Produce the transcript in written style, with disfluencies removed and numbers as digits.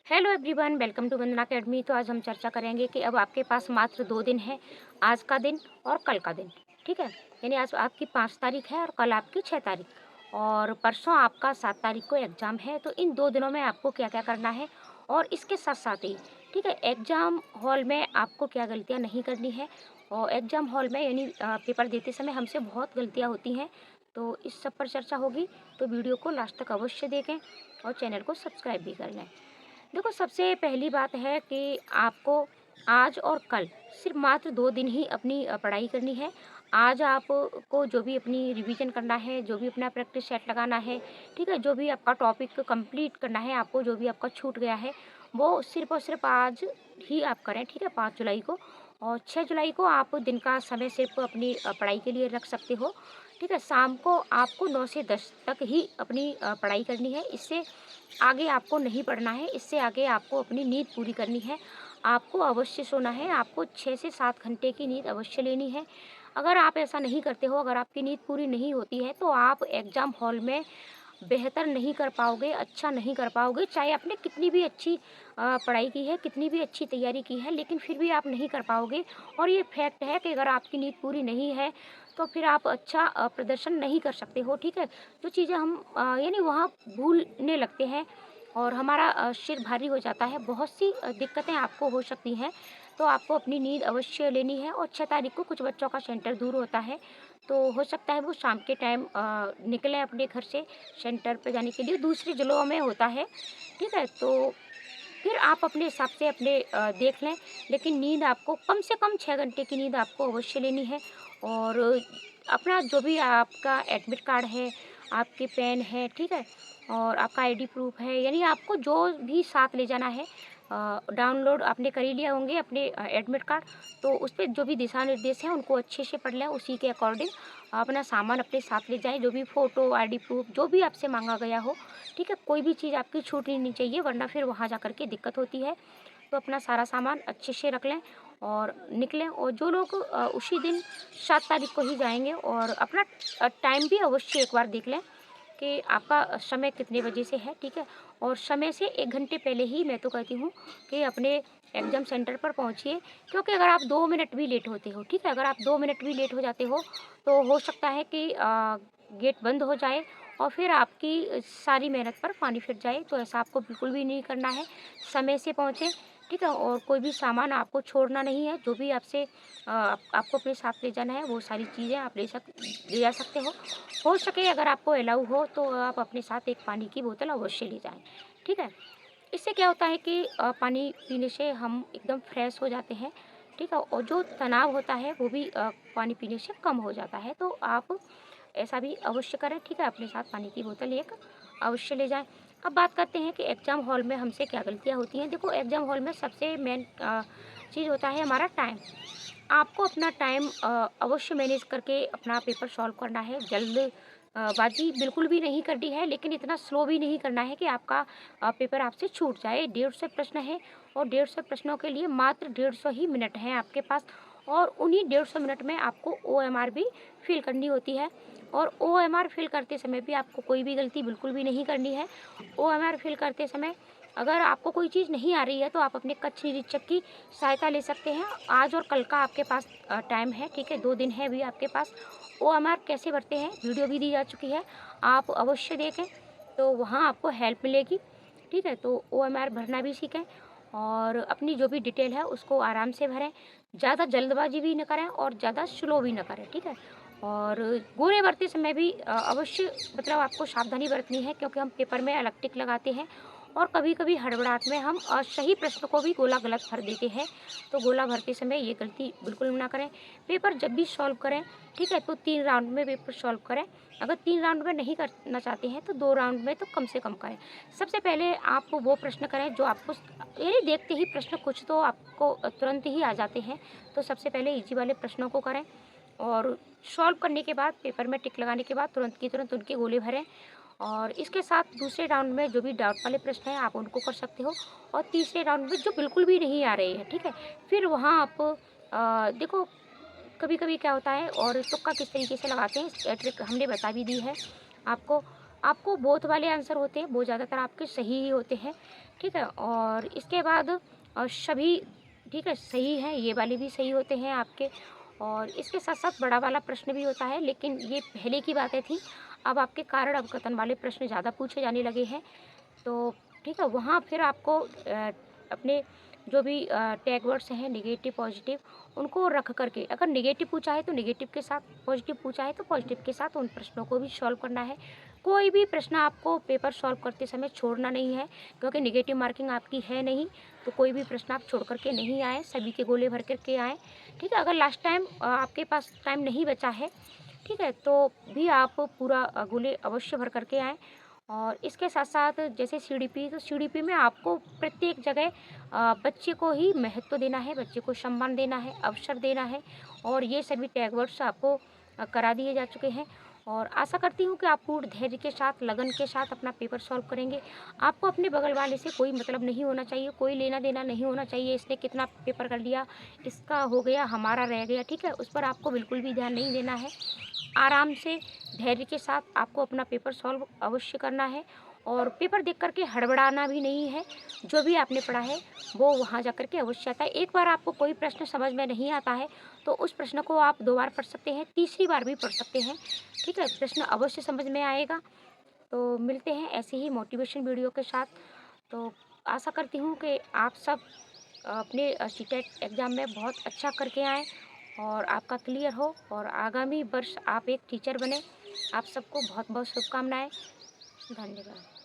Hello everyone, welcome to Vandana academy. तो आज हम चर्चा करेंगे कि अब आपके पास मात्र 2 दिन है, आज का दिन और कल का दिन। ठीक है, यानी आज आपकी 5 तारीख है और कल आपकी 6 तारीख और परसों आपका 7 तारीख को एग्ज़ाम है। तो इन 2 दिनों में आपको क्या क्या करना है और इसके साथ साथ ही ठीक है, एग्ज़ाम हॉल में आपको क्या गलतियाँ नहीं करनी है। और एग्ज़ाम हॉल में यानी पेपर देते समय हमसे बहुत गलतियाँ होती हैं, तो इस सब पर चर्चा होगी। तो वीडियो को लास्ट तक अवश्य देखें और चैनल को सब्सक्राइब भी कर लें। देखो, सबसे पहली बात है कि आपको आज और कल सिर्फ मात्र 2 दिन ही अपनी पढ़ाई करनी है। आज आपको जो भी अपनी रिवीजन करना है, जो भी अपना प्रैक्टिस सेट लगाना है, ठीक है, जो भी आपका टॉपिक कंप्लीट करना है, आपको जो भी आपका छूट गया है, वो सिर्फ और सिर्फ आज ही आप करें। ठीक है, 5 जुलाई को और 6 जुलाई को आप दिन का समय सिर्फ अपनी पढ़ाई के लिए रख सकते हो। ठीक है, शाम को आपको 9 से 10 तक ही अपनी पढ़ाई करनी है। इससे आगे आपको नहीं पढ़ना है, इससे आगे आपको अपनी नींद पूरी करनी है। आपको अवश्य सोना है, आपको 6 से 7 घंटे की नींद अवश्य लेनी है। अगर आप ऐसा नहीं करते हो, अगर आपकी नींद पूरी नहीं होती है, तो आप एग्ज़ाम हॉल में बेहतर नहीं कर पाओगे, अच्छा नहीं कर पाओगे। चाहे आपने कितनी भी अच्छी पढ़ाई की है, कितनी भी अच्छी तैयारी की है, लेकिन फिर भी आप नहीं कर पाओगे। और ये फैक्ट है कि अगर आपकी नींद पूरी नहीं है, तो फिर आप अच्छा प्रदर्शन नहीं कर सकते हो। ठीक है? जो चीज़ें हम यानी वहाँ भूलने लगते हैं और हमारा सिर भारी हो जाता है, बहुत सी दिक्कतें आपको हो सकती हैं। तो आपको अपनी नींद अवश्य लेनी है। और 6 तारीख को कुछ बच्चों का सेंटर दूर होता है, तो हो सकता है वो शाम के टाइम निकलें अपने घर से सेंटर पे जाने के लिए, दूसरे ज़िलों में होता है। ठीक है? तो फिर आप अपने हिसाब से अपने देख लें, लेकिन नींद आपको कम से कम 6 घंटे की नींद आपको अवश्य लेनी है। और अपना जो भी आपका एडमिट कार्ड है, आपके पेन है, ठीक है? और आपका आईडी प्रूफ़ है, यानी आपको जो भी साथ ले जाना है, डाउनलोड आपने कर ही लिया होंगे अपने एडमिट कार्ड, तो उस पे जो भी दिशा निर्देश हैं उनको अच्छे से पढ़ लें, उसी के अकॉर्डिंग अपना सामान अपने साथ ले जाएँ, जो भी फ़ोटो, आईडी प्रूफ़ जो भी आपसे माँगा गया हो, ठीक है? कोई भी चीज़ आपकी छूटनी नहीं चाहिए, वरना फिर वहाँ जा कर के दिक्कत होती है। तो अपना सारा सामान अच्छे से रख लें और निकलें। और जो लोग उसी दिन 7 तारीख को ही जाएँगे, और अपना टाइम भी अवश्य एक बार देख लें कि आपका समय कितने बजे से है, ठीक है? और समय से 1 घंटे पहले ही मैं तो कहती हूँ कि अपने एग्ज़ाम सेंटर पर पहुँचिए, क्योंकि अगर आप 2 मिनट भी लेट होते हो, ठीक है? अगर आप 2 मिनट भी लेट हो जाते हो, तो हो सकता है कि गेट बंद हो जाए और फिर आपकी सारी मेहनत पर पानी फिर जाए। तो ऐसा आपको बिल्कुल भी नहीं करना है, समय से पहुँचें, ठीक है? और कोई भी सामान आपको छोड़ना नहीं है, जो भी आपसे आपको अपने साथ ले जाना है, वो सारी चीज़ें आप ले जा सकते हो। हो सके अगर आपको अलाउ हो, तो आप अपने साथ एक पानी की बोतल अवश्य ले जाएँ, ठीक है? इससे क्या होता है कि पानी पीने से हम एकदम फ्रेश हो जाते हैं, ठीक है? और जो तनाव होता है वो भी पानी पीने से कम हो जाता है। तो आप ऐसा भी अवश्य करें, ठीक है? अपने साथ पानी की बोतल एक अवश्य ले जाएँ। अब बात करते हैं कि एग्ज़ाम हॉल में हमसे क्या गलतियाँ होती हैं। देखो, एग्ज़ाम हॉल में सबसे मेन चीज़ होता है हमारा टाइम। आपको अपना टाइम अवश्य मैनेज करके अपना पेपर सॉल्व करना है। बाजी बिल्कुल भी नहीं करनी है, लेकिन इतना स्लो भी नहीं करना है कि आपका पेपर आपसे छूट जाए। 150 प्रश्न है और 150 प्रश्नों के लिए मात्र 150 ही मिनट हैं आपके पास, और उन्हीं 150 मिनट में आपको ओएमआर भी फिल करनी होती है। और ओएमआर फिल करते समय भी आपको कोई भी गलती बिल्कुल भी नहीं करनी है। ओएमआर फिल करते समय अगर आपको कोई चीज़ नहीं आ रही है, तो आप अपने कक्ष निरीक्षक की सहायता ले सकते हैं। आज और कल का आपके पास टाइम है, ठीक है? 2 दिन है अभी आपके पास। ओएमआर कैसे भरते हैं, वीडियो भी दी जा चुकी है, आप अवश्य देखें, तो वहाँ आपको हेल्प मिलेगी, ठीक है? तो ओएमआर भरना भी सीखें और अपनी जो भी डिटेल है उसको आराम से भरें। ज़्यादा जल्दबाजी भी ना करें और ज़्यादा स्लो भी ना करें, ठीक है? और गोले भरते समय भी अवश्य मतलब आपको सावधानी बरतनी है, क्योंकि हम पेपर में अलग टिक लगाते हैं और कभी-कभी हड़बड़ाहट में हम सही प्रश्न को भी गोला गलत भर देते हैं। तो गोला भरते समय ये गलती बिल्कुल ना करें। पेपर जब भी सॉल्व करें, ठीक है, तो 3 राउंड में पेपर सॉल्व करें। अगर 3 राउंड में नहीं करना चाहते हैं, तो 2 राउंड में तो कम से कम करें। सबसे पहले आप वो प्रश्न करें जो आपको यानी देखते ही प्रश्न कुछ तो आपको तुरंत ही आ जाते हैं। तो सबसे पहले ईज़ी वाले प्रश्नों को करें और सॉल्व करने के बाद पेपर में टिक लगाने के बाद तुरंत की तुरंत उनके गोले भरें। और इसके साथ दूसरे राउंड में जो भी डाउट वाले प्रश्न हैं आप उनको कर सकते हो, और तीसरे राउंड में जो बिल्कुल भी नहीं आ रहे हैं, ठीक है, फिर वहाँ आप देखो, कभी कभी क्या होता है और तुक्का किस तरीके से लगाते हैं, ट्रिक हमने बता भी दी है आपको। आपको बोथ वाले आंसर होते हैं, वो ज़्यादातर आपके सही ही होते हैं, ठीक है? और इसके बाद सभी ठीक है, सही हैं, ये वाले भी सही होते हैं आपके। और इसके साथ-साथ बड़ा वाला प्रश्न भी होता है, लेकिन ये पहले की बातें थी। अब आपके कारण अवकथन वाले प्रश्न ज़्यादा पूछे जाने लगे हैं। तो ठीक है, वहाँ फिर आपको अपने जो भी टैग वर्ड्स हैं नेगेटिव, पॉजिटिव, उनको रख कर के अगर नेगेटिव पूछा है तो नेगेटिव के साथ, पॉजिटिव पूछा है तो पॉजिटिव के साथ उन प्रश्नों को भी सॉल्व करना है। कोई भी प्रश्न आपको पेपर सॉल्व करते समय छोड़ना नहीं है, क्योंकि नेगेटिव मार्किंग आपकी है नहीं, तो कोई भी प्रश्न आप छोड़ कर के नहीं आएँ, सभी के गोले भर कर के आएँ। ठीक है? अगर लास्ट टाइम आपके पास टाइम नहीं बचा है, ठीक है? तो भी आप पूरा गोले अवश्य भर कर के आएँ। और इसके साथ-साथ जैसे सीडीपी, तो सीडीपी में आपको प्रत्येक जगह बच्चे को ही महत्व देना है, बच्चे को सम्मान देना है, अवसर देना है, और ये सभी टैग वर्ड्स आपको करा दिए जा चुके हैं। और आशा करती हूँ कि आप पूर्ण धैर्य के साथ, लगन के साथ अपना पेपर सॉल्व करेंगे। आपको अपने बगल वाले से कोई मतलब नहीं होना चाहिए, कोई लेना-देना नहीं होना चाहिए, इसने कितना पेपर कर लिया, इसका हो गया, हमारा रह गया, ठीक है? उस पर आपको बिल्कुल भी ध्यान नहीं देना है। आराम से, धैर्य के साथ आपको अपना पेपर सॉल्व अवश्य करना है, और पेपर देख कर के हड़बड़ाना भी नहीं है। जो भी आपने पढ़ा है, वो वहाँ जा कर के अवश्य आता है। एक बार आपको कोई प्रश्न समझ में नहीं आता है, तो उस प्रश्न को आप 2 बार पढ़ सकते हैं, तीसरी बार भी पढ़ सकते हैं। ठीक है? प्रश्न अवश्य समझ में आएगा। तो मिलते हैं ऐसे ही मोटिवेशन वीडियो के साथ। तो आशा करती हूँ कि आप सब अपने सीटेट एग्ज़ाम में बहुत अच्छा करके आएँ, और आपका क्लियर हो, और आगामी वर्ष आप एक टीचर बनें। आप सबको बहुत-बहुत शुभकामनाएँ। धन्यवाद।